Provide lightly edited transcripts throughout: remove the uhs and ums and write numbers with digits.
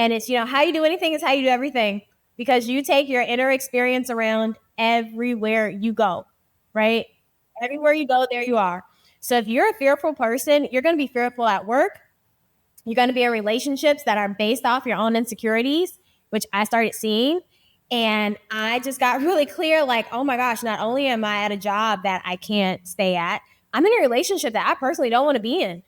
And it's, how you do anything is how you do everything, because you take your inner experience around everywhere you go, right? Everywhere you go, there you are. So if you're a fearful person, you're going to be fearful at work. You're going to be in relationships that are based off your own insecurities, which I started seeing. And I just got really clear, like, oh my gosh, not only am I at a job that I can't stay at, I'm in a relationship that I personally don't want to be in.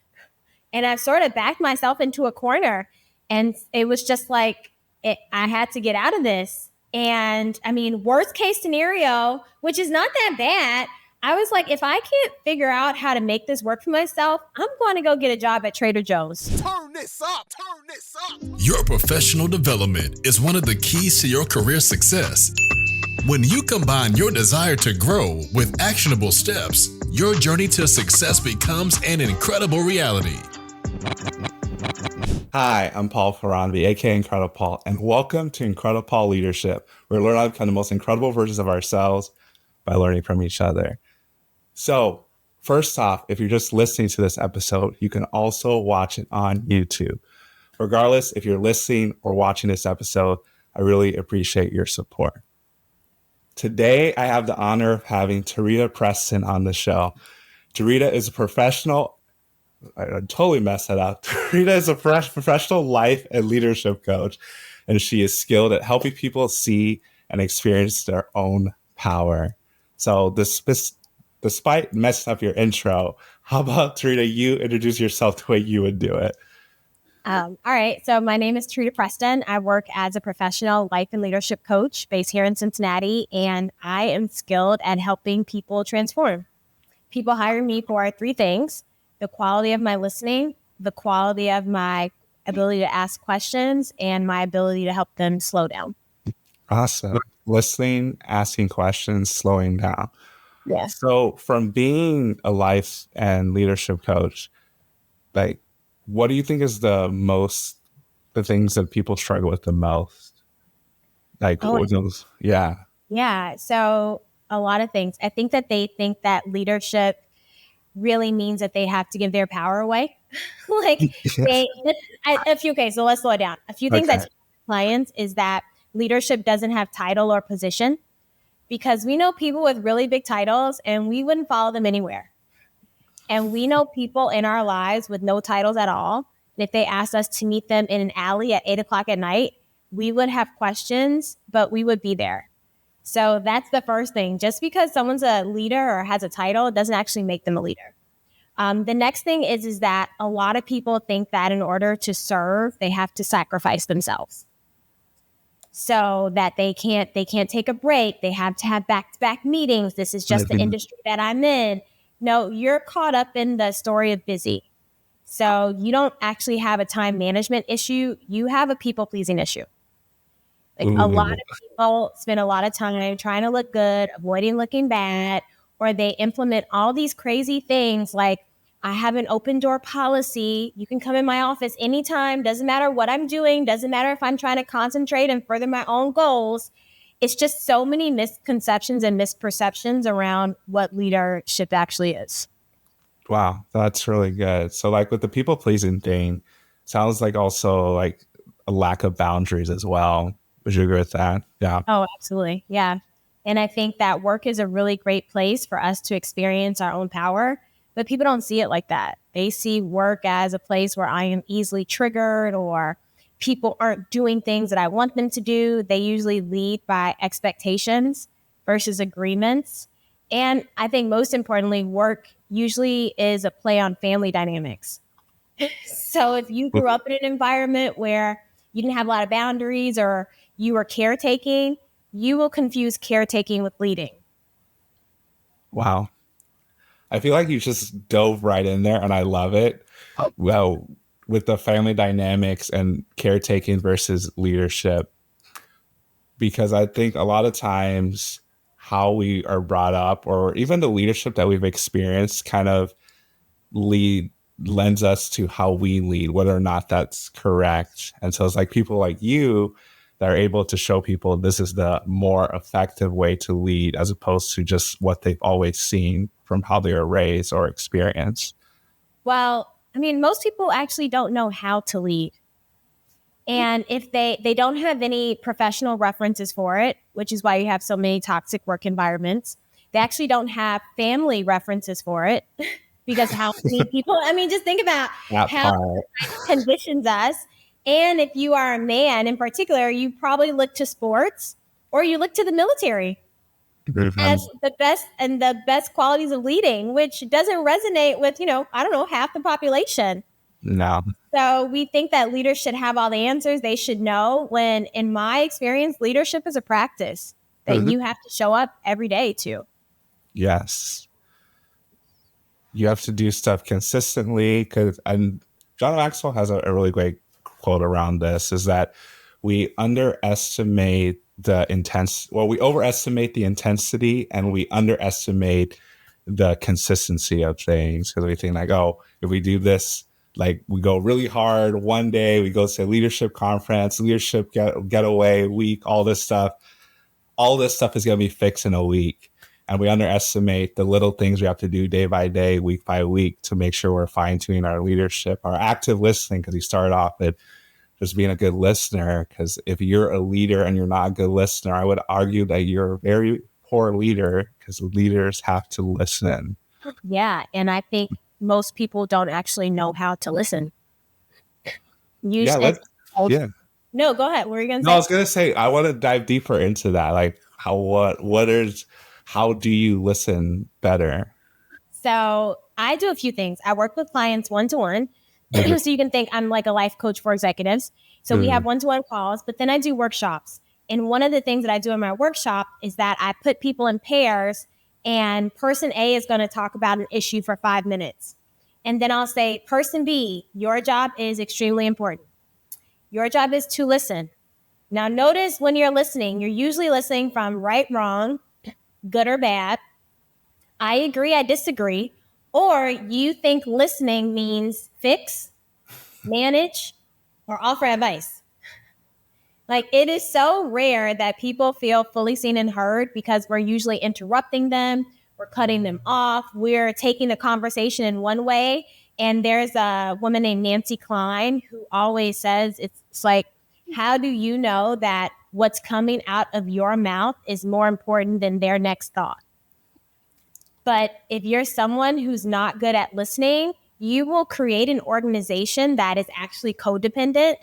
And I've sort of backed myself into a corner. And it was just like, I had to get out of this. And I mean, worst case scenario, which is not that bad, I was like, if I can't figure out how to make this work for myself, I'm going to go get a job at Trader Joe's. Turn this up, turn this up. Your professional development is one of the keys to your career success. When you combine your desire to grow with actionable steps, your journey to success becomes an incredible reality. Hi, I'm Paul Faronbi, aka IncrediPaul, and welcome to IncrediPaul Leadership, where we learn how to become the most incredible versions of ourselves by learning from each other. So, first off, if you're just listening to this episode, you can also watch it on YouTube. Regardless, if you're listening or watching this episode, I really appreciate your support. Today, I have the honor of having Tarita Preston on the show. Tarita is a professional. I totally messed that up. Tarita is a professional life and leadership coach, and she is skilled at helping people see and experience their own power. So despite messing up your intro, how about, Tarita, you introduce yourself the way you would do it? All right. So my name is Tarita Preston. I work as a professional life and leadership coach based here in Cincinnati, and I am skilled at helping people transform. People hire me for three things: the quality of my listening, the quality of my ability to ask questions, and my ability to help them slow down. Awesome. Listening, asking questions, slowing down. Yeah. So from being a life and leadership coach, like, what do you think is the things that people struggle with the most? Like, yeah. Yeah. So a lot of things. I think that they think that leadership really means that they have to give their power away. So let's slow it down. A few things I tell clients is that leadership doesn't have title or position, because we know people with really big titles and we wouldn't follow them anywhere. And we know people in our lives with no titles at all. And if they asked us to meet them in an alley at 8:00 at night, we would have questions, but we would be there. So that's the first thing. Just because someone's a leader or has a title doesn't actually make them a leader. The next thing is that a lot of people think that in order to serve, they have to sacrifice themselves. So that they can't take a break. They have to have back-to-back meetings. This is just the industry that I'm in. No, you're caught up in the story of busy. So you don't actually have a time management issue. You have a people-pleasing issue. A lot of people spend a lot of time trying to look good, avoiding looking bad, or they implement all these crazy things like, I have an open door policy. You can come in my office anytime. Doesn't matter what I'm doing. Doesn't matter if I'm trying to concentrate and further my own goals. It's just so many misconceptions and misperceptions around what leadership actually is. Wow, that's really good. So like with the people pleasing thing, sounds like also like a lack of boundaries as well. Would you agree with that? Yeah. Oh, absolutely. Yeah. And I think that work is a really great place for us to experience our own power, but people don't see it like that. They see work as a place where I am easily triggered, or people aren't doing things that I want them to do. They usually lead by expectations versus agreements. And I think most importantly, work usually is a play on family dynamics. So if you grew up in an environment where you didn't have a lot of boundaries, or you were caretaking, you will confuse caretaking with leading. Wow. I feel like you just dove right in there, and I love it. Well, with the family dynamics and caretaking versus leadership, because I think a lot of times how we are brought up, or even the leadership that we've experienced, kind of lends us to how we lead, whether or not that's correct. And so it's like people like you that are able to show people this is the more effective way to lead, as opposed to just what they've always seen from how they were raised or experienced. Well, I mean, most people actually don't know how to lead. And if they don't have any professional references for it, which is why you have so many toxic work environments, they actually don't have family references for it because how many people, I mean, just think about That how part. conditions us. And if you are a man in particular, you probably look to sports or you look to the military as the best and the best qualities of leading, which doesn't resonate with, I don't know, half the population. No. So we think that leaders should have all the answers. They should know, when in my experience, leadership is a practice that you have to show up every day to. Yes. You have to do stuff consistently, and John Maxwell has a really great quote around this, is that we overestimate the intensity and we underestimate the consistency of things, because we think like, oh, if we do this, like we go really hard one day, we go to a leadership conference, leadership getaway week, all this stuff is going to be fixed in a week. And we underestimate the little things we have to do day by day, week by week, to make sure we're fine-tuning our leadership, our active listening, because we started off with just being a good listener. Because if you're a leader and you're not a good listener, I would argue that you're a very poor leader, because leaders have to listen. Yeah. And I think most people don't actually know how to listen. Yeah. No, go ahead. What were you going to say? No, I was going to say, I want to dive deeper into that. Like, how do you listen better? So I do a few things. I work with clients one-to-one. So you can think I'm like a life coach for executives. So we have one-to-one calls, but then I do workshops. And one of the things that I do in my workshop is that I put people in pairs, and person A is going to talk about an issue for 5 minutes. And then I'll say, person B, your job is extremely important. Your job is to listen. Now, notice when you're listening, you're usually listening from right, wrong, good or bad, I agree, I disagree, or you think listening means fix, manage, or offer advice. Like, it is so rare that people feel fully seen and heard, because we're usually interrupting them, we're cutting them off, we're taking the conversation in one way. And there's a woman named Nancy Klein who always says, it's like, how do you know that what's coming out of your mouth is more important than their next thought? But if you're someone who's not good at listening, you will create an organization that is actually codependent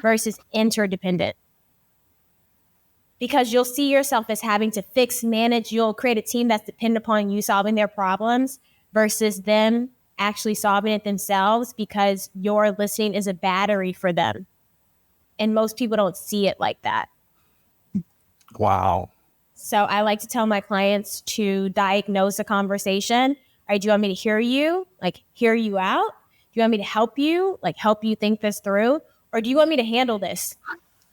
versus interdependent. Because you'll see yourself as having to fix, manage. You'll create a team that's dependent upon you solving their problems versus them actually solving it themselves, because your listening is a battery for them. And most people don't see it like that. Wow. So I like to tell my clients to diagnose a conversation. All right, do you want me to hear you? Like, hear you out? Do you want me to help you? Like, help you think this through? Or do you want me to handle this?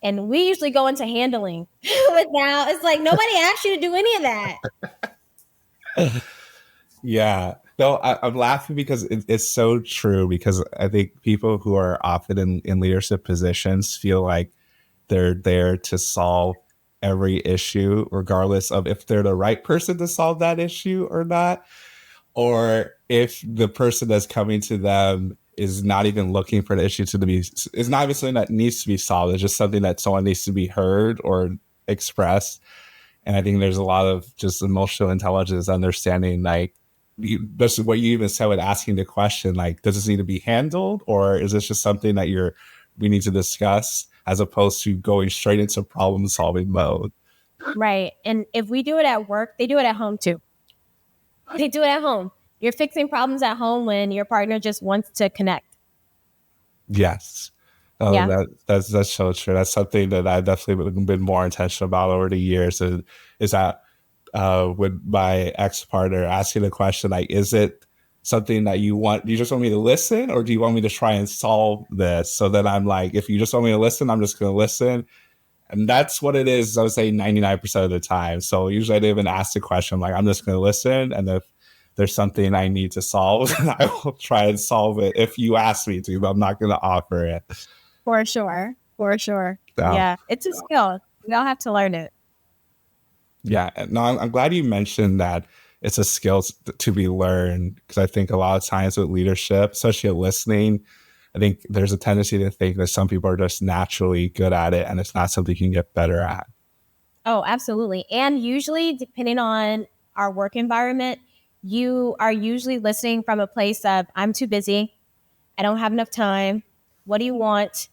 And we usually go into handling. But now it's like, nobody asked you to do any of that. Yeah. No, I'm laughing because it's so true, because I think people who are often in leadership positions feel like they're there to solve every issue, regardless of if they're the right person to solve that issue or not, or if the person that's coming to them is not even looking for the issue is not even something that needs to be solved. It's just something that someone needs to be heard or expressed. And I think there's a lot of just emotional intelligence, understanding, like, this is what you even said with asking the question, like, does this need to be handled, or is this just something that we need to discuss, as opposed to going straight into problem solving mode? Right. And if we do it at work, they do it at home too. They do it at home. You're fixing problems at home when your partner just wants to connect. Yes. Oh, yeah. That's so true. That's something that I've definitely been more intentional about over the years. Is that with my ex-partner, asking the question, like, is it something that do you just want me to listen, or do you want me to try and solve this? So then I'm like, if you just want me to listen, I'm just going to listen. And that's what it is, I would say 99% of the time. So usually I didn't even ask the question. I'm like, I'm just going to listen. And if there's something I need to solve, I will try and solve it if you ask me to, but I'm not going to offer it. For sure. Yeah, it's a skill. We all have to learn it. Yeah. No, I'm glad you mentioned that it's a skill to be learned, because I think a lot of times with leadership, especially listening, I think there's a tendency to think that some people are just naturally good at it and it's not something you can get better at. Oh, absolutely. And usually, depending on our work environment, you are usually listening from a place of, I'm too busy. I don't have enough time. What do you want?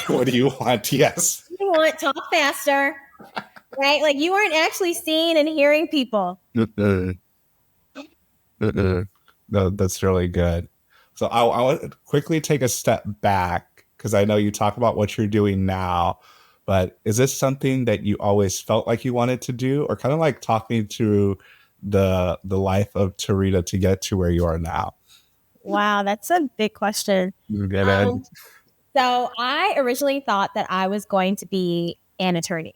What do you want? Yes. What do you want? Talk faster. Right? Like you aren't actually seeing and hearing people. No, that's really good. So I want to quickly take a step back because I know you talk about what you're doing now, but is this something that you always felt like you wanted to do, or kind of like talking to the life of Tarita to get to where you are now? Wow, that's a big question. So I originally thought that I was going to be an attorney.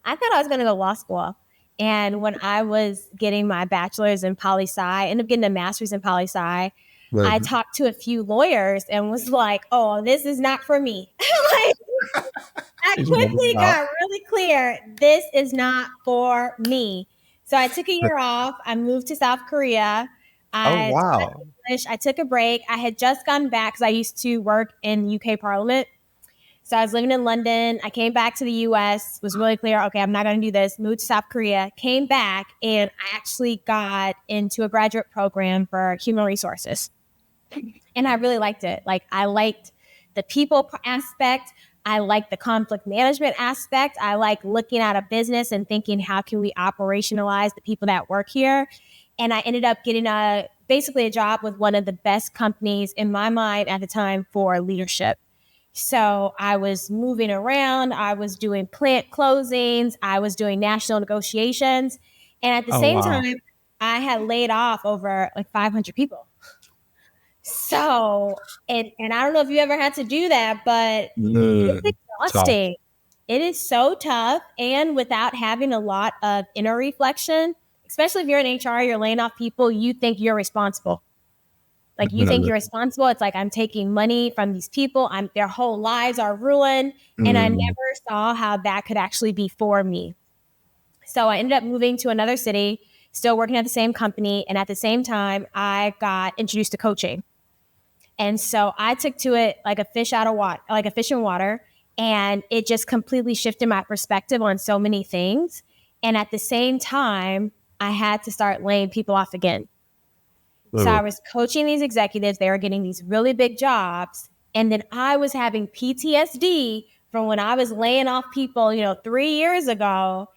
I thought I was going to go to law school. And when I was getting my bachelor's in poli-sci, I ended up getting a master's in poli-sci. I talked to a few lawyers and was like, oh, this is not for me. Like, I quickly got really clear, this is not for me. So I took a year off. I moved to South Korea. Oh, wow. I took a break. I had just gotten back because I used to work in UK Parliament. So I was living in London. I came back to the US, was really clear, okay, I'm not going to do this. Moved to South Korea, came back, and I actually got into a graduate program for human resources. And I really liked it. Like, I liked the people aspect. I liked the conflict management aspect. I like looking at a business and thinking, how can we operationalize the people that work here? And I ended up getting basically a job with one of the best companies in my mind at the time for leadership. So I was moving around. I was doing plant closings. I was doing national negotiations. And at the same time, I had laid off over like 500 people. So, and I don't know if you ever had to do that, but it's exhausting. Tough. It is so tough. And without having a lot of inner reflection, especially if you're in HR, you're laying off people, you think you're responsible. Like you think you're responsible. It's like, I'm taking money from these people. Their whole lives are ruined. And I never saw how that could actually be for me. So I ended up moving to another city, still working at the same company. And at the same time, I got introduced to coaching. And so I took to it like a fish out of water, like a fish in water. And it just completely shifted my perspective on so many things. And at the same time, I had to start laying people off again. So I was coaching these executives. They were getting these really big jobs. And then I was having PTSD from when I was laying off people, 3 years ago.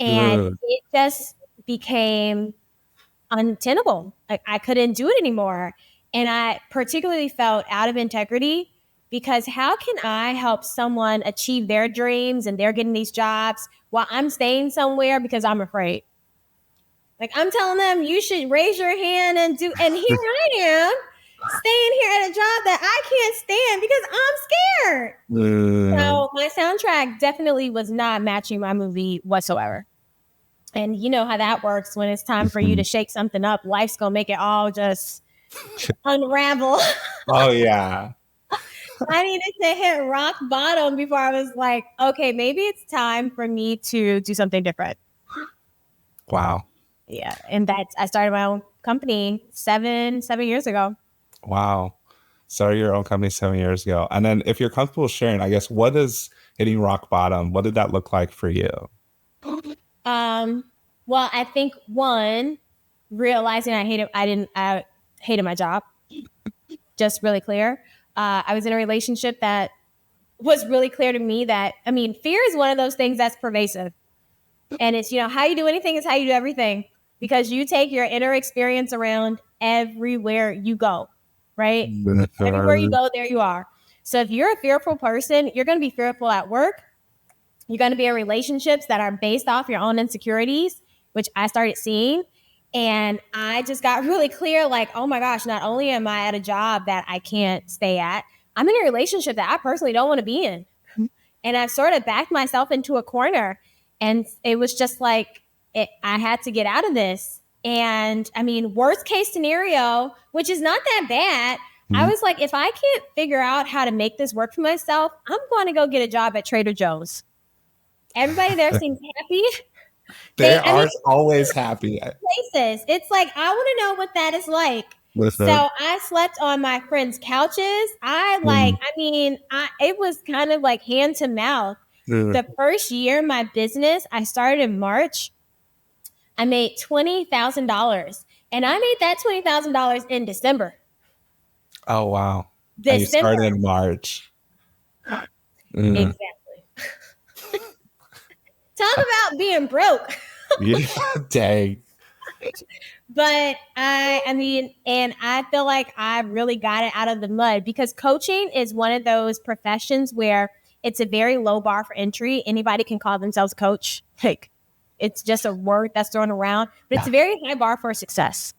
And it just became untenable. Like I couldn't do it anymore. And I particularly felt out of integrity because how can I help someone achieve their dreams and they're getting these jobs while I'm staying somewhere because I'm afraid? Like I'm telling them you should raise your hand and here I am staying here at a job that I can't stand because I'm scared. So my soundtrack definitely was not matching my movie whatsoever. And you know how that works when it's time for you to shake something up. Life's going to make it all just unravel. Oh, yeah. I needed to hit rock bottom before I was like, okay, maybe it's time for me to do something different. Wow. Yeah. And I started my own company 7 years ago. Wow. Started your own company 7 years ago. And then if you're comfortable sharing, I guess, what is hitting rock bottom? What did that look like for you? Well, I think one, realizing I hated my job. Just really clear. I was in a relationship that was really clear to me that, fear is one of those things that's pervasive. And it's, how you do anything is how you do everything because you take your inner experience around everywhere you go, right? Everywhere you go, there you are. So if you're a fearful person, you're going to be fearful at work. You're going to be in relationships that are based off your own insecurities, which I started seeing. And I just got really clear, like, oh my gosh, not only am I at a job that I can't stay at, I'm in a relationship that I personally don't want to be in. And I've sort of backed myself into a corner. And it was just like, I had to get out of this. And worst case scenario, which is not that bad. I was like, if I can't figure out how to make this work for myself, I'm going to go get a job at Trader Joe's. Everybody there seems happy. They are always happy. Places. It's like, I want to know what that is like. So I slept on my friends' couches. It was kind of like hand to mouth. The first year my business, I started in March. I made $20,000, and I made that $20,000 in December. Oh, wow. And you December. started in March. Exactly. Talk about being broke. Yeah, dang. But I feel like I really got it out of the mud, because coaching is one of those professions where it's a very low bar for entry. Anybody can call themselves a coach. Like, it's just a word that's thrown around, but it's a very high bar for success.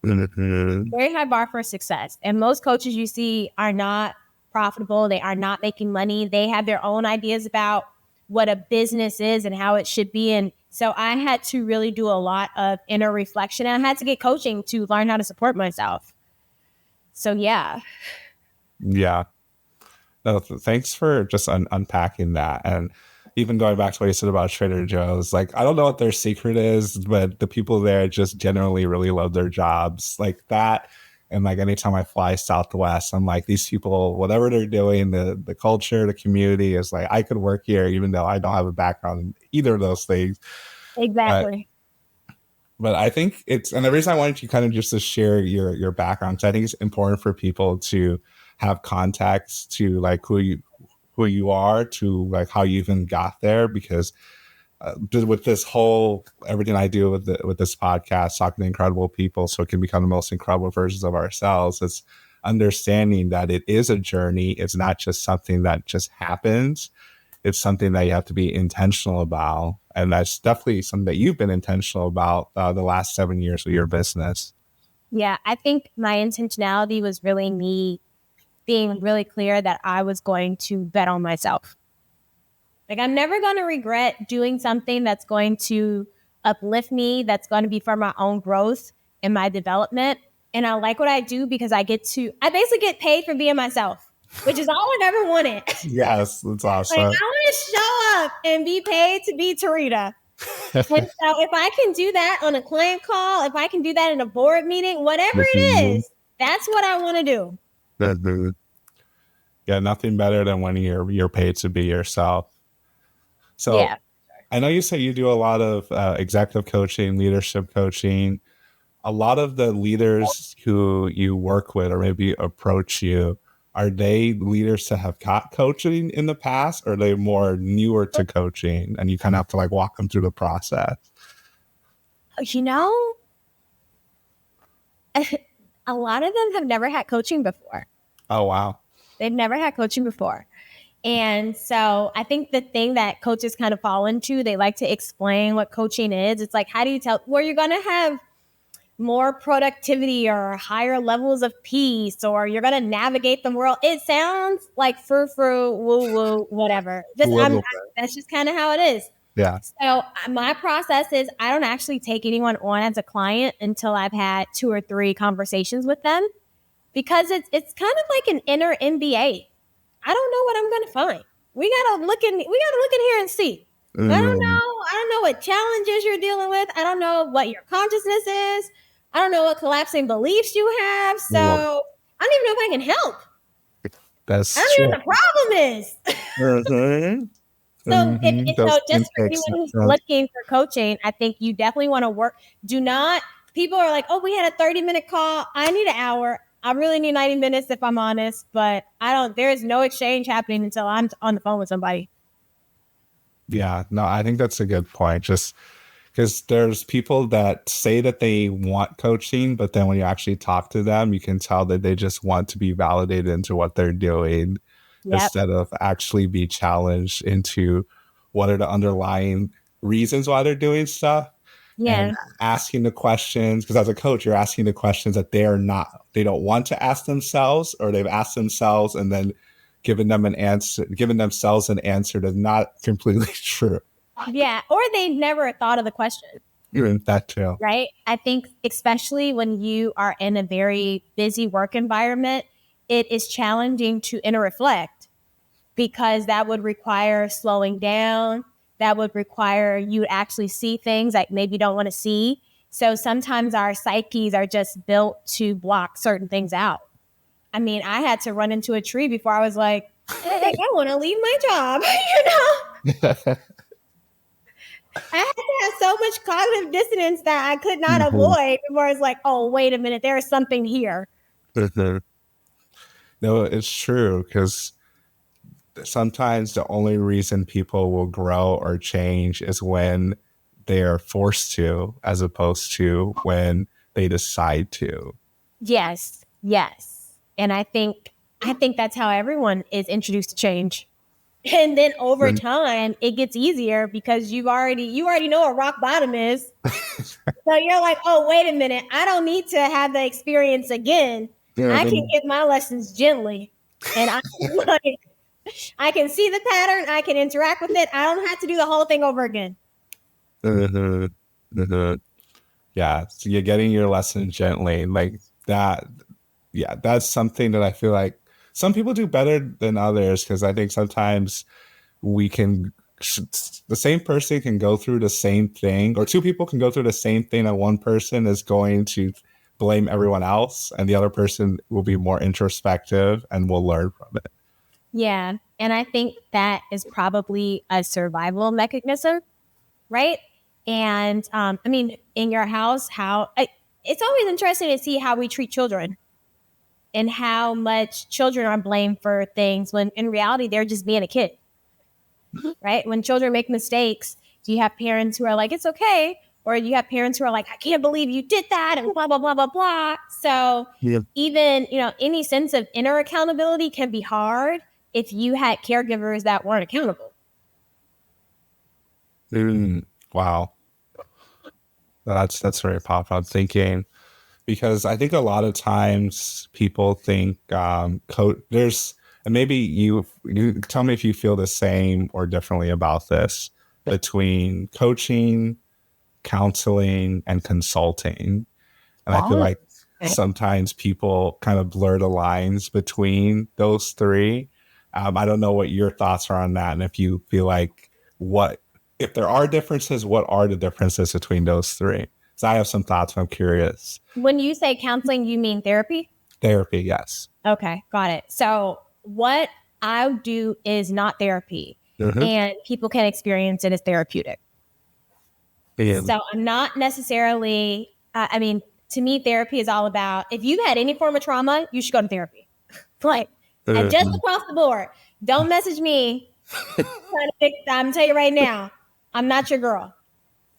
Very high bar for success. And most coaches you see are not profitable. They are not making money. They have their own ideas about what a business is and how it should be. And so I had to really do a lot of inner reflection. I had to get coaching to learn how to support myself. So, yeah. Yeah. No, thanks for just unpacking that. And even going back to what you said about Trader Joe's, like, I don't know what their secret is, but the people there just generally really love their jobs like that. And like, anytime I fly Southwest, I'm like, these people, whatever they're doing, the culture, the community is like, I could work here, even though I don't have a background in either of those things. Exactly. But I think and the reason I wanted you kind of just to share your background, because I think it's important for people to have context to like who you are, to like how you even got there, because with this whole everything I do with this podcast, talking to incredible people so it can become the most incredible versions of ourselves, it's understanding that it is a journey. It's not just something that just happens. It's something that you have to be intentional about. And that's definitely something that you've been intentional about the last 7 years of your business. Yeah, I think my intentionality was really me being really clear that I was going to bet on myself. Like, I'm never going to regret doing something that's going to uplift me, that's going to be for my own growth and my development. And I like what I do because I basically get paid for being myself, which is all I've ever wanted. Yes, that's awesome. Like, I want to show up and be paid to be Tarita. And so if I can do that on a client call, if I can do that in a board meeting, whatever it is, that's what I want to do. Yeah, nothing better than when you're paid to be yourself. So Yeah. I know you say you do a lot of executive coaching, leadership coaching. A lot of the leaders who you work with or maybe approach you, are they leaders that have got coaching in the past, or are they more newer to coaching and you kind of have to like walk them through the process? You know, a lot of them have never had coaching before. Oh, wow. They've never had coaching before. And so I think the thing that coaches kind of fall into, they like to explain what coaching is. It's like, how do you tell where you're going to have more productivity or higher levels of peace, or you're going to navigate the world? It sounds like frou-frou, woo-woo, whatever. That's just kind of how it is. Yeah. So my process is I don't actually take anyone on as a client until I've had 2 or 3 conversations with them, because it's kind of like an inner MBA. I don't know what I'm going to find. We gotta look in here and see. I don't know what challenges you're dealing with. I don't know what your consciousness is. I don't know what collapsing beliefs you have. So I don't even know if I can help. That's I don't know what the problem is. So just for anyone who's looking for coaching, I think you definitely want to work. People are like, oh, we had a 30-minute call. I need an hour. I really need 90 minutes if I'm honest, but there is no exchange happening until I'm on the phone with somebody. Yeah, no, I think that's a good point. Just because there's people that say that they want coaching, but then when you actually talk to them, you can tell that they just want to be validated into what they're doing. Yep. Instead of actually be challenged into what are the underlying reasons why they're doing stuff. Yeah. And asking the questions, because as a coach, you're asking the questions that they don't want to ask themselves, or they've asked themselves and then giving themselves an answer that's not completely true. Yeah. Or they never thought of the question. Even that too. Right. I think especially when you are in a very busy work environment, it is challenging to inner reflect, because that would require slowing down. That would require you to actually see things like maybe you don't want to see. So sometimes our psyches are just built to block certain things out. I mean, I had to run into a tree before I was like, hey, I want to leave my job. I had to have so much cognitive dissonance that I could not avoid before I was like, oh, wait a minute, there is something here. No, it's true, because sometimes the only reason people will grow or change is when they are forced to, as opposed to when they decide to. Yes. And I think that's how everyone is introduced to change. And then over time, it gets easier because you already know what rock bottom is. So you're like, oh, wait a minute. I don't need to have the experience again. I can give my lessons gently. And I can see the pattern. I can interact with it. I don't have to do the whole thing over again. Yeah. So you're getting your lesson gently like that. Yeah. That's something that I feel like some people do better than others, because I think sometimes the same person can go through the same thing, or two people can go through the same thing, and one person is going to blame everyone else and the other person will be more introspective and will learn from it. Yeah. And I think that is probably a survival mechanism, right? And I mean, in your house, it's always interesting to see how we treat children and how much children are blamed for things when in reality, they're just being a kid, right? When children make mistakes, do you have parents who are like, it's okay? Or you have parents who are like, I can't believe you did that and blah, blah, blah, blah, blah. So even, any sense of inner accountability can be hard if you had caregivers that weren't accountable. Wow. That's very powerful. I'm thinking, because I think a lot of times people think there's, and maybe you tell me if you feel the same or differently about this, between coaching, counseling, and consulting. And I feel like sometimes people kind of blur the lines between those three. I don't know what your thoughts are on that, and if you feel like if there are differences, what are the differences between those three? So I have some thoughts, I'm curious. When you say counseling, you mean therapy? Therapy, yes. Okay, got it. So what I do is not therapy, and people can experience it as therapeutic. So I'm not necessarily, to me, therapy is all about, if you've had any form of trauma, you should go to therapy. Like, and just across the board, don't message me. I'm going to tell you right now, I'm not your girl,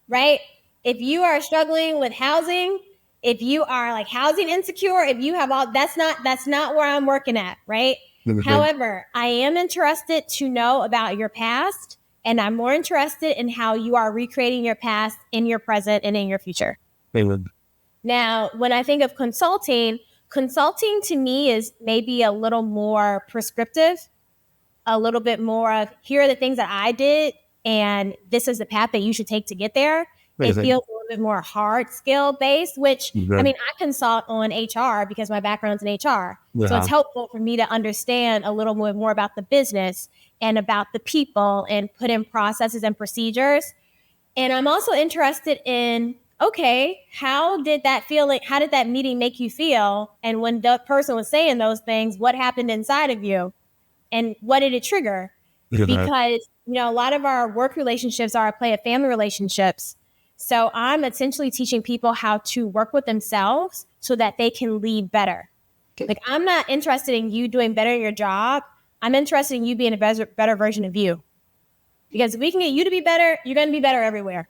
right? If you are struggling with housing, if you are like housing insecure, if you have that's not where I'm working at, right? However, I am interested to know about your past, and I'm more interested in how you are recreating your past in your present and in your future. Now, when I think of consulting to me is maybe a little more prescriptive, a little bit more of, here are the things that I did, and this is the path that you should take to get there. It feels a little bit more hard skill based, which I consult on HR because my background's in HR. So it's helpful for me to understand a little bit more about the business and about the people and put in processes and procedures. And I'm also interested in, okay, how did that meeting make you feel? And when the person was saying those things, what happened inside of you? And what did it trigger? Because, a lot of our work relationships are a play of family relationships. So I'm essentially teaching people how to work with themselves so that they can lead better. Like, I'm not interested in you doing better in your job. I'm interested in you being a better version of you. Because if we can get you to be better, you're going to be better everywhere.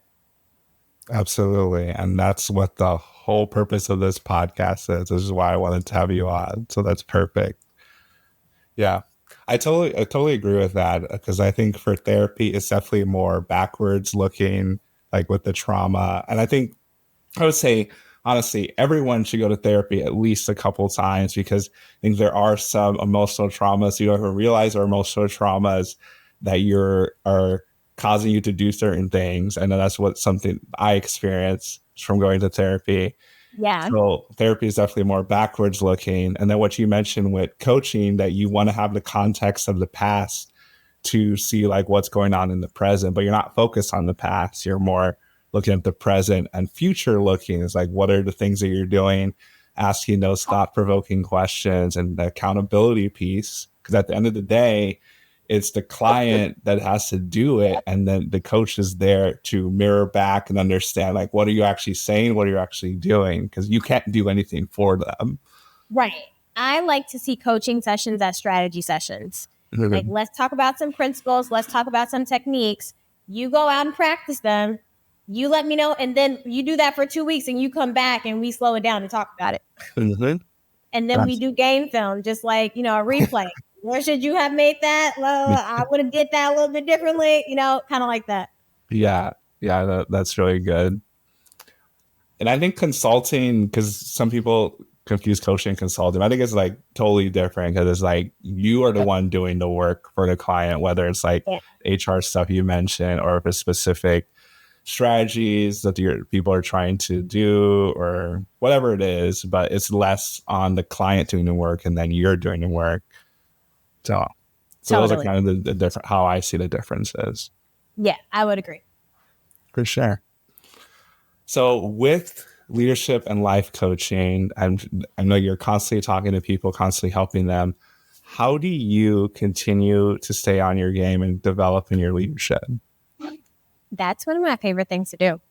Absolutely. And that's what the whole purpose of this podcast is. This is why I wanted to have you on. So that's perfect. Yeah. I totally agree with that, because I think for therapy, it's definitely more backwards looking, like with the trauma. And I would say, honestly, everyone should go to therapy at least a couple times, because I think there are some emotional traumas you don't even realize are emotional traumas that are causing you to do certain things. And that's something I experienced from going to therapy. Yeah. So therapy is definitely more backwards looking. And then what you mentioned with coaching, that you want to have the context of the past to see like what's going on in the present, but you're not focused on the past. You're more looking at the present and future looking. It's like, what are the things that you're doing? Asking those thought-provoking questions and the accountability piece. Because at the end of the day, it's the client that has to do it. And then the coach is there to mirror back and understand, like, what are you actually saying? What are you actually doing? Because you can't do anything for them. Right. I like to see coaching sessions as strategy sessions. Like, let's talk about some principles. Let's talk about some techniques. You go out and practice them. You let me know. And then you do that for 2 weeks and you come back and we slow it down and talk about it. And then we do game film, just like, a replay. Where should you have made that? Well, I would have did that a little bit differently, kind of like that. Yeah. Yeah. That's really good. And I think consulting, because some people confuse coaching and consulting, I think it's like totally different, because it's like you are the one doing the work for the client, whether it's like HR stuff you mentioned, or if it's specific strategies that your people are trying to do, or whatever it is, but it's less on the client doing the work and then you're doing the work. So those are kind of the different, how I see the differences. Yeah, I would agree. For sure. So with leadership and life coaching, and I know you're constantly talking to people, constantly helping them. How do you continue to stay on your game and develop in your leadership? That's one of my favorite things to do.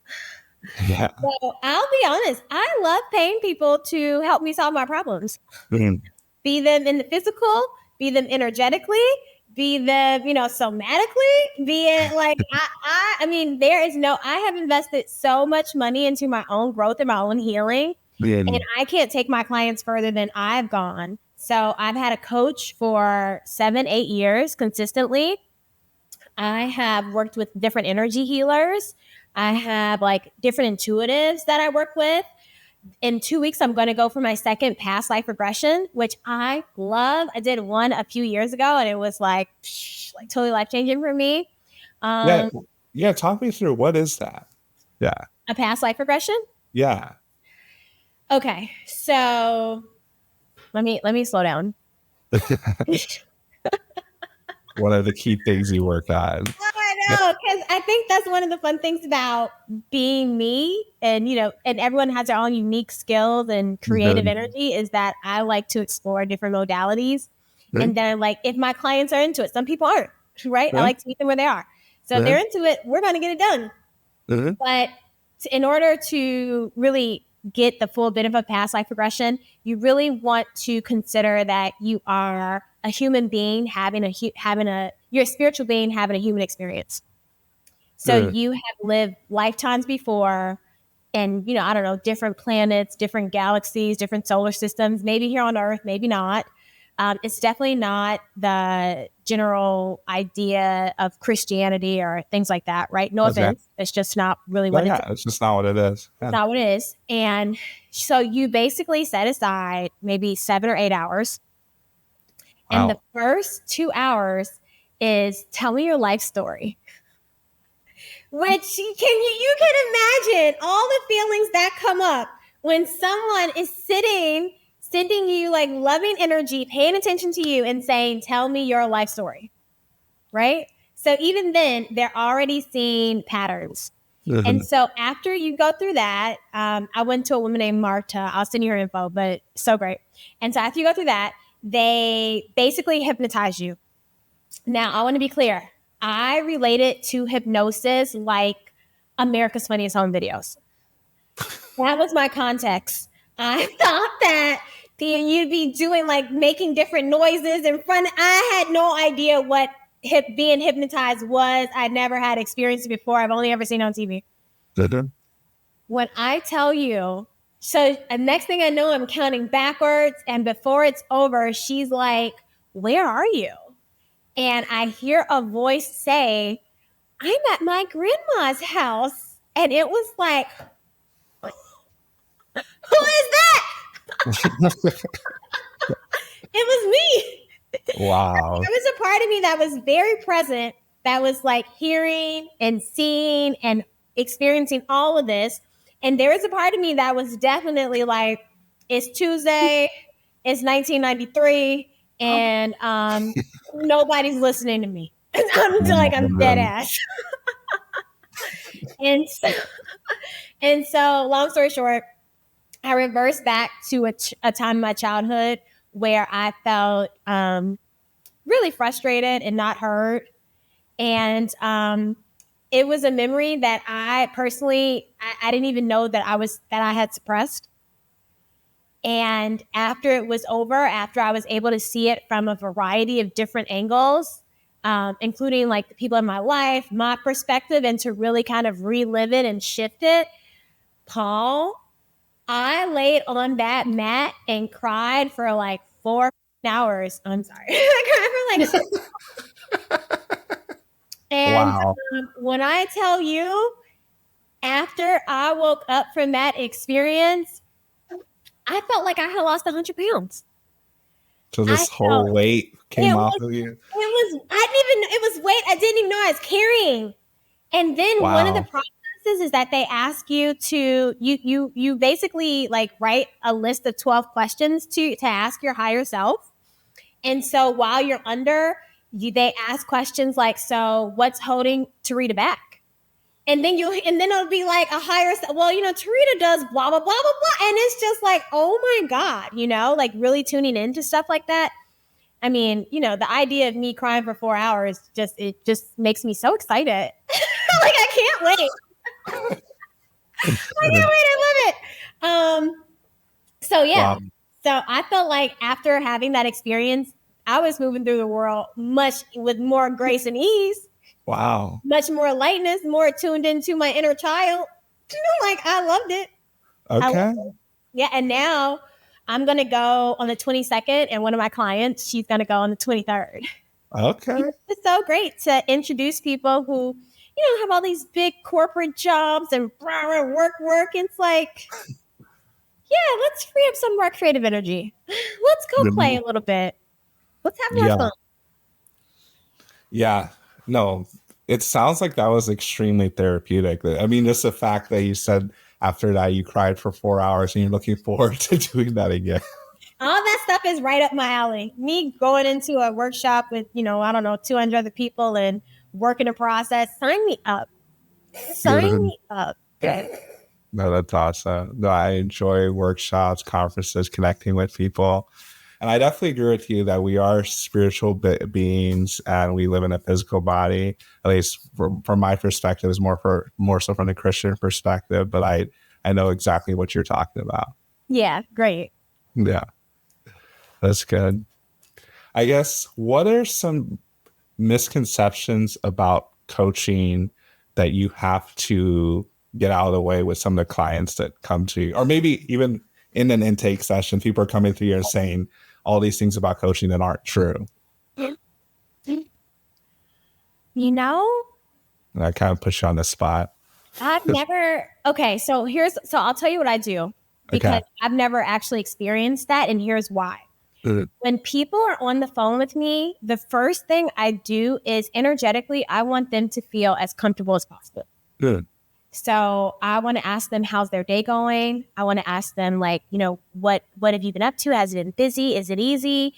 Yeah. So I'll be honest, I love paying people to help me solve my problems. Be them in the physical, be them energetically, be them, somatically, be it like, I mean, I have invested so much money into my own growth and my own healing, and I can't take my clients further than I've gone. So I've had a coach for 7-8 years consistently. I have worked with different energy healers. I have like different intuitives that I work with. In 2 weeks, I'm going to go for my second past life regression, which I love. I did one a few years ago, and it was like totally life-changing for me. Yeah. Talk me through, what is that? Yeah. A past life regression? Yeah. Okay. So let me slow down. One of the key things you work on. I know, because I think that's one of the fun things about being me, and and everyone has their own unique skills and creative energy, is that I like to explore different modalities. And then, like, if my clients are into it, some people aren't, right? I like to meet them where they are. So if they're into it, we're going to get it done. But in order to really get the full benefit of past life regression, you really want to consider that you are a human being you're a spiritual being having a human experience. So you have lived lifetimes before, and I don't know, different planets, different galaxies, different solar systems, maybe here on Earth, maybe not. It's definitely not the general idea of Christianity or things like that, right? No offense. It's just not really what it's just not what it is. It's not what it is. And so you basically set aside maybe 7 or 8 hours. Wow. And the first 2 hours is tell me your life story. Which you can imagine all the feelings that come up when someone is sending you like loving energy, paying attention to you and saying, tell me your life story, right? So even then, they're already seeing patterns. And so after you go through that, I went to a woman named Marta. I'll send you her info, but so great. And so after you go through that, they basically hypnotize you. Now, I want to be clear. I relate it to hypnosis like America's Funniest Home Videos. That was my context. I thought that you'd be doing like making different noises in front. I had no idea what being hypnotized was. I'd never had experience it before. I've only ever seen it on TV. When I tell you, so the next thing I know, I'm counting backwards, and before it's over, she's like, where are you? And I hear a voice say, I'm at my grandma's house. And it was like, who is that? It was me. Wow. There was a part of me that was very present, that was like hearing and seeing and experiencing all of this. And there was a part of me that was definitely like, it's Tuesday, it's 1993, and nobody's listening to me. I'm dead ass. And And so, long story short, I reversed back to a time in my childhood where I felt really frustrated and not heard. And it was a memory that I personally, I didn't even know that I had suppressed. And after it was over, after I was able to see it from a variety of different angles, including like the people in my life, my perspective, and to really kind of relive it and shift it, Paul, I laid on that mat and cried for like 4 hours. I'm sorry. I cried for like and Wow. when I tell you, after I woke up from that experience, I felt like I had lost 100 pounds. So I this whole felt weight it came off was, of you. it was weight I didn't even know I was carrying. And then one of the Wow. processes is that they ask you to, you basically like write a list of 12 questions to ask your higher self. And so while you're under, they ask questions like, so what's holding Tarita back? And then it'll be like a higher, well, Tarita does blah, blah, blah, blah, blah. And it's just like, oh my God, like really tuning into stuff like that. I mean, the idea of me crying for 4 hours, it just makes me so excited. Like, I can't wait. I can't wait. I love it. So yeah. Wow. So I felt like after having that experience, I was moving through the world with more grace and ease. Wow. Much more lightness, more tuned into my inner child. Like I loved it. Okay. Yeah, and now I'm gonna go on the 22nd, and one of my clients, she's gonna go on the 23rd. Okay. It's so great to introduce people who, have all these big corporate jobs and work. It's like, yeah, let's free up some more creative energy. Let's go play a little bit. Let's have more fun. Yeah. No, it sounds like that was extremely therapeutic. I mean, just the fact that you said after that you cried for 4 hours and you're looking forward to doing that again. All that stuff is right up my alley. Me going into a workshop with, 200 other people and working a process. Sign me up. Sign me up. No, that's awesome. No, I enjoy workshops, conferences, connecting with people. And I definitely agree with you that we are spiritual beings and we live in a physical body. At least from my perspective, is more so from the Christian perspective. But I know exactly what you're talking about. Yeah, great. Yeah, that's good. I guess, what are some misconceptions about coaching that you have to get out of the way with some of the clients that come to you? Or maybe even in an intake session, people are coming to you and saying all these things about coaching that aren't true. And I kind of push you on the spot. I've never, okay, so I'll tell you what I do, because I've never actually experienced that, and here's why. When people are on the phone with me, the first thing I do is energetically, I want them to feel as comfortable as possible. So I want to ask them, how's their day going? I want to ask them, like, what have you been up to? Has it been busy? Is it easy?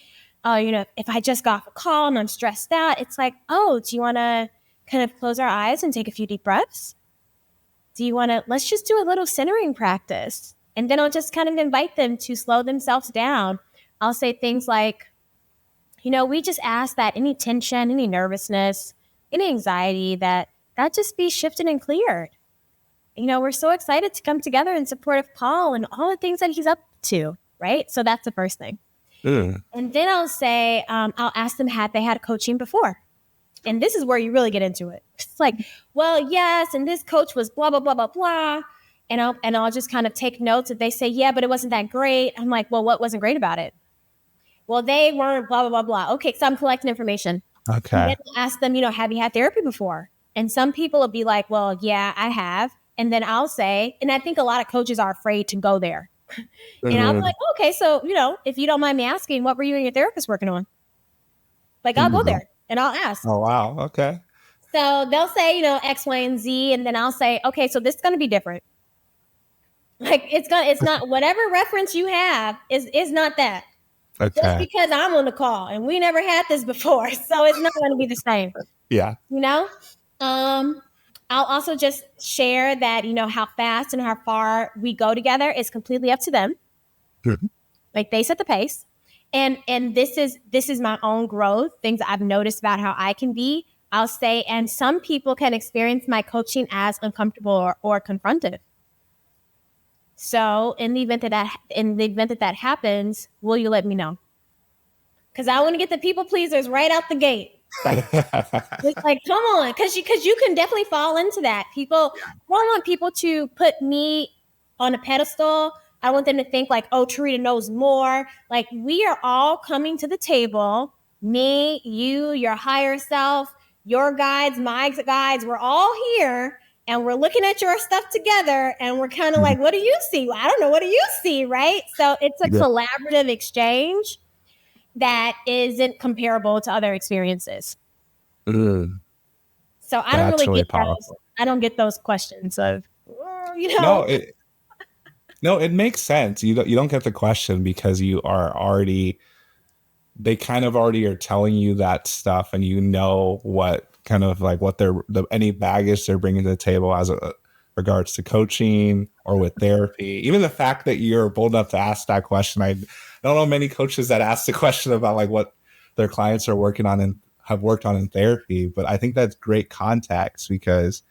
If I just got off a call and I'm stressed out, it's like, oh, do you want to kind of close our eyes and take a few deep breaths? Do you want to, let's just do a little centering practice. And then I'll just kind of invite them to slow themselves down. I'll say things like, we just ask that any tension, any nervousness, any anxiety, that just be shifted and cleared. We're so excited to come together in support of Paul and all the things that he's up to, right? So that's the first thing. And then I'll say, I'll ask them, had they had coaching before? And this is where you really get into it. It's like, well, yes, and this coach was blah, blah, blah, blah, blah. And I'll just kind of take notes. If they say, yeah, but it wasn't that great, I'm like, well, what wasn't great about it? Well, they weren't blah, blah, blah, blah. Okay, so I'm collecting information. Okay. And then I'll ask them, have you had therapy before? And some people will be like, well, yeah, I have. And then I'll say, and I think a lot of coaches are afraid to go there. And I'll be like, okay, so, if you don't mind me asking, what were you and your therapist working on? Like, I'll go there and I'll ask. Oh, wow. Okay. So they'll say, X, Y, and Z. And then I'll say, okay, so this is going to be different. Like, it's not whatever reference you have is not that. Okay. Just because I'm on the call and we never had this before. So it's not going to be the same. Yeah. I'll also just share that, how fast and how far we go together is completely up to them. Like they set the pace. And this is my own growth, things I've noticed about how I can be. I'll say, and some people can experience my coaching as uncomfortable or confrontive. So in the event that happens, will you let me know? Because I want to get the people pleasers right out the gate. It's like, come on, because you can definitely fall into that. People, I don't want people to put me on a pedestal. I want them to think like, oh, Tarita knows more. Like, we are all coming to the table. Me, you, your higher self, your guides, my guides. We're all here, and we're looking at your stuff together, and we're kind of like, what do you see? I don't know. What do you see? Right? So it's a collaborative exchange that isn't comparable to other experiences. So I don't really get those. I don't get those questions of, No, it makes sense. You don't get the question because you are already. They kind of already are telling you that stuff, and what kind of like what any baggage they're bringing to the table as regards to coaching or with therapy. Even the fact that you're bold enough to ask that question, I don't know many coaches that ask the question about like what their clients are working on and have worked on in therapy. But I think that's great context because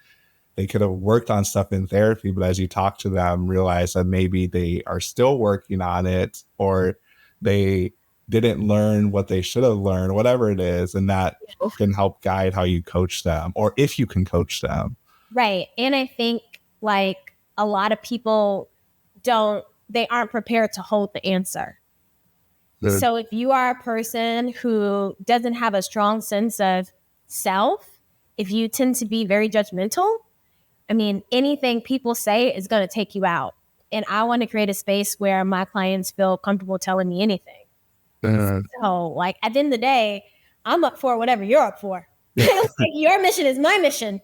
they could have worked on stuff in therapy, but as you talk to them, realize that maybe they are still working on it or they didn't learn what they should have learned, whatever it is. And that can help guide how you coach them or if you can coach them. Right. And I think like a lot of people they aren't prepared to hold the answer. Good. So if you are a person who doesn't have a strong sense of self, if you tend to be very judgmental, I mean, anything people say is going to take you out. And I want to create a space where my clients feel comfortable telling me anything. So like at the end of the day, I'm up for whatever you're up for. Like, your mission is my mission.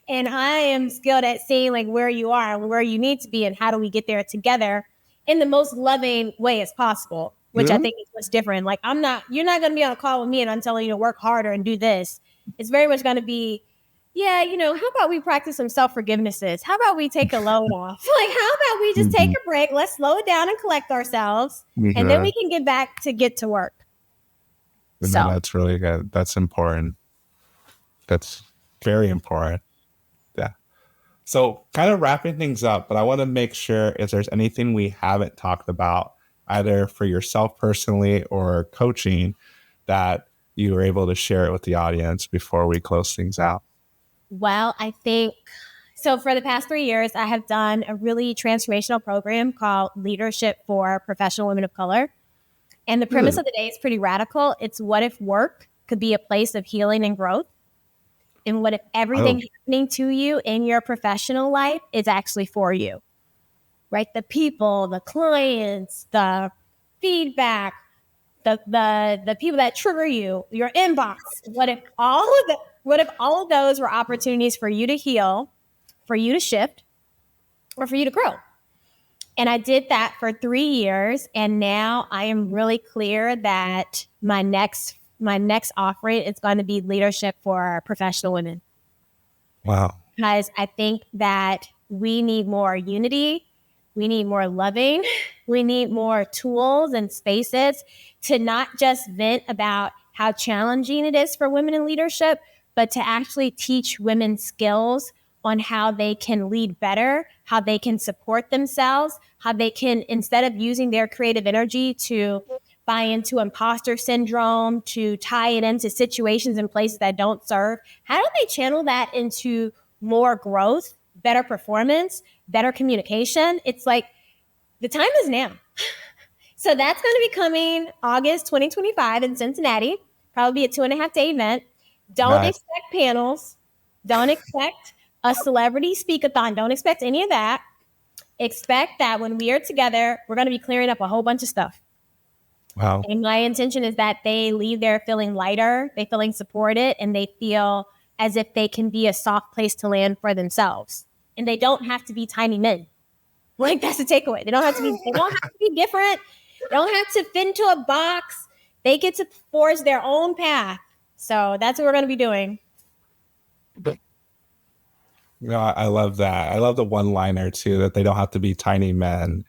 And I am skilled at seeing like where you are and where you need to be and how do we get there together in the most loving way as possible, which I think is what's different. Like you're not going to be on a call with me and I'm telling you to work harder and do this. It's very much going to be, how about we practice some self-forgivenesses? How about we take a load off? Like, how about we just take a break? Let's slow it down and collect ourselves. And then we can get to work. So that's really good. That's important. That's very important. Yeah. So kind of wrapping things up, but I want to make sure if there's anything we haven't talked about, either for yourself personally or coaching, that you were able to share it with the audience before we close things out. Well, I think, so for the past 3 years, I have done a really transformational program called Leadership for Professional Women of Color. And the premise of the day is pretty radical. It's what if work could be a place of healing and growth? And what if everything happening to you in your professional life is actually for you, right? The people, the clients, the feedback, the people that trigger you, your inbox. What if all of those were opportunities for you to heal, for you to shift, or for you to grow? And I did that for 3 years. And now I am really clear that my next offering is going to be leadership for professional women. Wow. Because I think that we need more unity. We need more loving. We need more tools and spaces to not just vent about how challenging it is for women in leadership, but to actually teach women skills on how they can lead better, how they can support themselves, how they can, instead of using their creative energy to buy into imposter syndrome, to tie it into situations and places that don't serve, how do they channel that into more growth, better performance, better communication? It's like the time is now. So that's going to be coming August 2025 in Cincinnati, probably be a 2.5-day event. Don't expect panels. Don't expect a celebrity speak-a-thon. Don't expect any of that. Expect that when we are together, we're going to be clearing up a whole bunch of stuff. Wow. And my intention is that they leave there feeling lighter, they feeling supported, and they feel as if they can be a soft place to land for themselves. And they don't have to be tiny men. Like, that's the takeaway. They don't have to be different. They don't have to fit into a box. They get to forge their own path. So that's what we're going to be doing. I love that. I love the one-liner too, that they don't have to be tiny men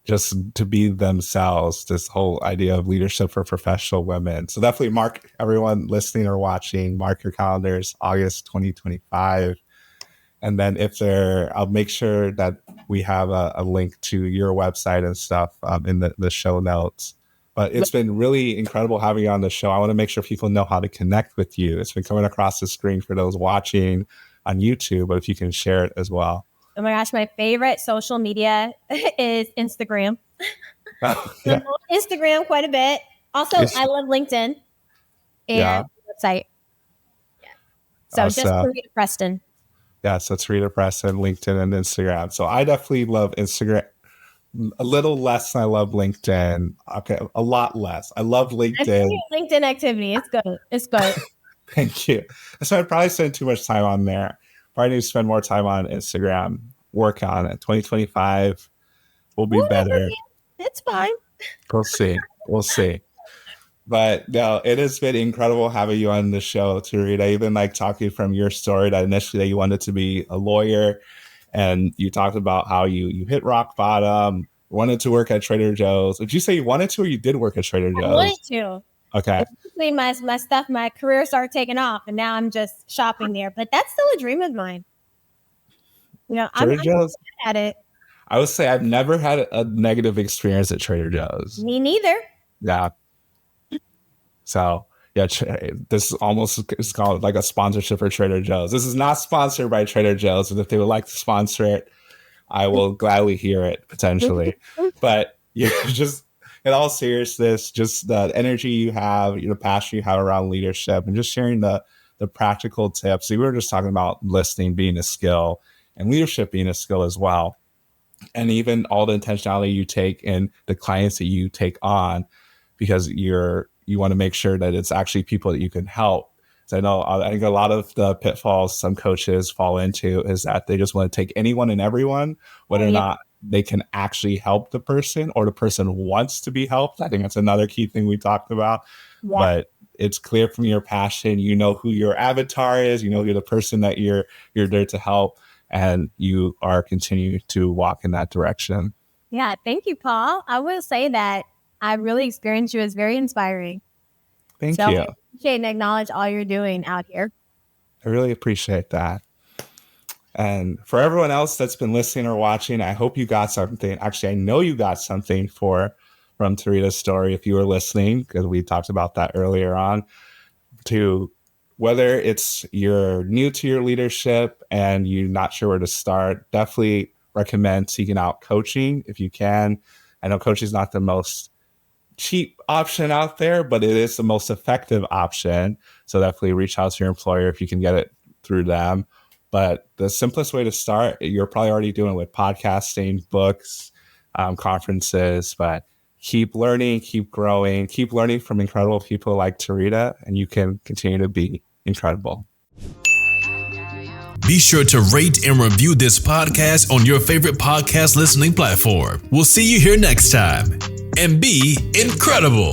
just to be themselves. This whole idea of leadership for professional women. So definitely mark, everyone listening or watching, mark your calendars, August 2025. And then I'll make sure that we have a link to your website and stuff in the show notes. But it's been really incredible having you on the show. I want to make sure people know how to connect with you. It's been coming across the screen for those watching on YouTube, but if you can share it as well. Oh my gosh, my favorite social media is Instagram. Oh, yeah. Instagram quite a bit. Also, I love LinkedIn and website. Yeah. So just Tarita Preston. Yeah, so Tarita Preston, LinkedIn and Instagram. So I definitely love Instagram a little less than I love LinkedIn. Okay, a lot less. I love LinkedIn. LinkedIn activity. It's good. It's good. Thank you. So I probably spend too much time on there. Probably need to spend more time on Instagram. Work on it. 2025 will be better. It's fine. We'll see. We'll see. But no, it has been incredible having you on the show, Tarita. Even like talking from your story that initially you wanted to be a lawyer, and you talked about how you hit rock bottom, wanted to work at Trader Joe's. Did you say you wanted to, or you did work at Trader Joe's? I wanted to. Okay. Basically, my stuff, my career started taking off, and now I'm just shopping there. But that's still a dream of mine. You know, I'm good at it. I would say I've never had a negative experience at Trader Joe's. Me neither. Yeah. So yeah, this is called like a sponsorship for Trader Joe's. This is not sponsored by Trader Joe's, but if they would like to sponsor it, I will gladly hear it potentially. But you're just, in all seriousness, just the energy you have, the passion you have around leadership, and just sharing the practical tips. We were just talking about listening being a skill and leadership being a skill as well. And even all the intentionality you take in the clients that you take on, because you want to make sure that it's actually people that you can help. So I think a lot of the pitfalls some coaches fall into is that they just want to take anyone and everyone, whether or not they can actually help the person or the person wants to be helped. I think that's another key thing we talked about. Yeah. But it's clear from your passion, you know who your avatar is, you're the person that you're there to help, and you are continuing to walk in that direction. Yeah, thank you, Paul. I will say that I really experienced you as very inspiring. Thank you. I appreciate and acknowledge all you're doing out here. I really appreciate that. And for everyone else that's been listening or watching, I hope you got something. Actually, I know you got something from Tarita's story if you were listening, because we talked about that earlier on. To whether it's you're new to your leadership and you're not sure where to start, definitely recommend seeking out coaching if you can. I know coaching is not the most cheap option out there, but it is the most effective option. So definitely reach out to your employer if you can get it through them. But the simplest way to start, you're probably already doing with podcasting, books, conferences, but keep learning, keep growing, keep learning from incredible people like Tarita, and you can continue to be incredible. Be sure to rate and review this podcast on your favorite podcast listening platform. We'll see you here next time. And be incredible.